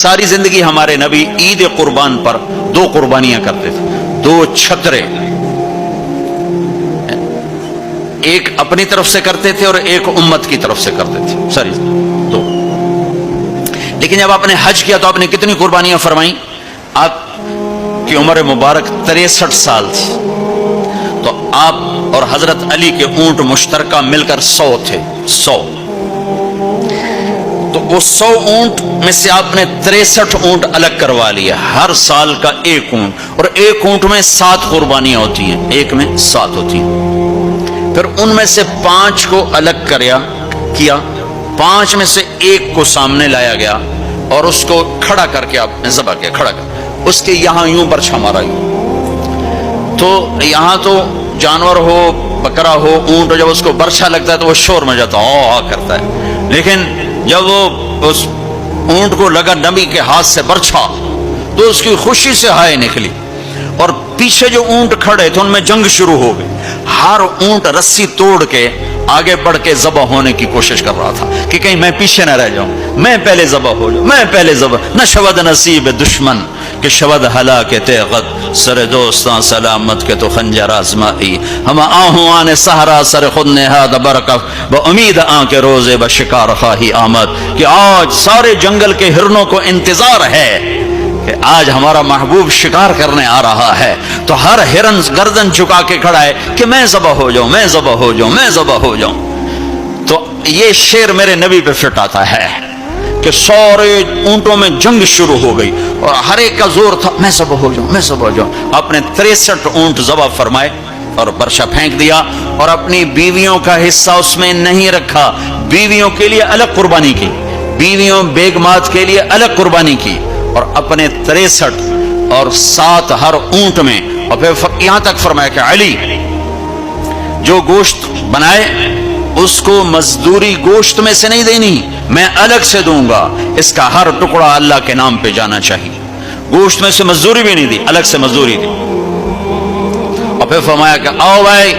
ساری زندگی ہمارے نبی عید قربان پر دو قربانیاں کرتے تھے، دو چھترے، ایک اپنی طرف سے کرتے تھے اور ایک امت کی طرف سے کرتے تھے، ساری دو۔ لیکن جب آپ نے حج کیا تو آپ نے کتنی قربانیاں فرمائیں؟ آپ کی عمر مبارک 63 سال تھی، تو آپ اور حضرت علی کے اونٹ مشترکہ مل کر 100 تھے، 100۔ تو وہ 100 اونٹ میں سے آپ نے 63 اونٹ الگ کروا لیا، ہر سال کا ایک اونٹ، اور ایک اونٹ میں 7 قربانیاں ہوتی ہیں، ایک میں 7 ہوتی ہیں۔ پھر ان میں سے 5 کو الگ کیا، 5 میں سے ایک کو سامنے لایا گیا اور اس کو کھڑا کر کے آپ نے ذبح کیا، کھڑا کر اس کے یہاں یوں برچھا مارا یوں۔ تو یہاں تو جانور ہو، بکرا ہو، اونٹ ہو، جب اس کو برچھا لگتا ہے تو وہ شور مچاتا ہے، کرتا ہے، لیکن جب وہ اس اونٹ کو لگا نبی کے ہاتھ سے برچھا تو اس کی خوشی سے ہائے نکلی، اور پیچھے جو اونٹ کھڑے تھے ان میں جنگ شروع ہو گئی۔ ہر اونٹ رسی توڑ کے آگے بڑھ کے ذبح ہونے کی کوشش کر رہا تھا کہ کہیں میں پیچھے نہ رہ جاؤں، میں پہلے ذبح ہو جاؤں، میں پہلے ذبح۔ نہ شود نصیب دشمن کہ شود ہلاکت غد، سر دوستاں سلامت کے تو خنجر آزمائی، ہم آہوں آنے سہرا سر خود نہاد برکف، با امید آن کے روزے با شکار خواہی آمد، کہ آج سارے جنگل کے ہرنوں کو انتظار ہے کہ آج ہمارا محبوب شکار کرنے آ رہا ہے۔ تو ہر ہرن گردن چکا کے کھڑا ہے کہ میں ذبح ہو جاؤں، میں ذبح ہو جاؤں، میں ذبح ہو جاؤں۔ تو یہ شعر میرے نبی پہ فٹ آتا ہے کہ سارے اونٹوں میں جنگ شروع ہو گئی اور ہر ایک کا زور تھا میں ذبح ہو جاؤں، میں ذبح ہو جاؤں۔ آپ نے 63 اونٹ ذبح فرمائے اور برشا پھینک دیا، اور اپنی بیویوں کا حصہ اس میں نہیں رکھا، بیویوں کے لیے الگ قربانی کی، بیویوں بیگمات کے لیے الگ قربانی کی، اور اپنے 63 اور 7 ہر اونٹ میں، اور پھر یہاں تک فرمایا کہ علی جو گوشت بنائے اس کو مزدوری گوشت میں سے نہیں دینی، میں الگ سے دوں گا، اس کا ہر ٹکڑا اللہ کے نام پہ جانا چاہیے، گوشت میں سے مزدوری بھی نہیں دی، الگ سے مزدوری دی۔ اور پھر فرمایا کہ آؤ بھائی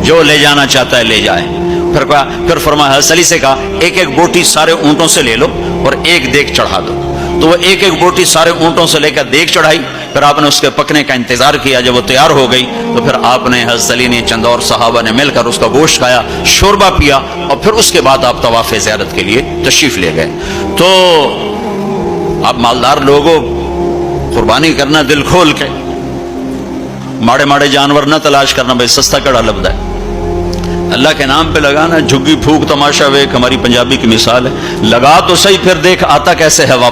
جو لے جانا چاہتا ہے لے جائے۔ پھر فرمایا حضرت علی سے کہا ایک ایک بوٹی سارے اونٹوں سے لے لو اور ایک دیگ چڑھا دو۔ تو وہ ایک ایک بوٹی سارے اونٹوں سے لے کر دیگ چڑھائی، پھر آپ نے اس کے پکنے کا انتظار کیا، جب وہ تیار ہو گئی تو پھر آپ نے حضرت علی نے چند اور صحابہ نے مل کر اس کا گوشت کھایا، شوربہ پیا، اور پھر اس کے بعد آپ طواف زیارت کے لیے تشریف لے گئے۔ تو آپ مالدار لوگوں قربانی کرنا دل کھول کے، ماڑے ماڑے جانور نہ تلاش کرنا، بھائی سستا کڑا لبدا ہے، اللہ کے نام پہ لگانا، جھگی پھونک تماشا ویک ہماری پنجابی کی مثال ہے، لگا تو صحیح پھر دیکھ آتا کیسے ہے واپس۔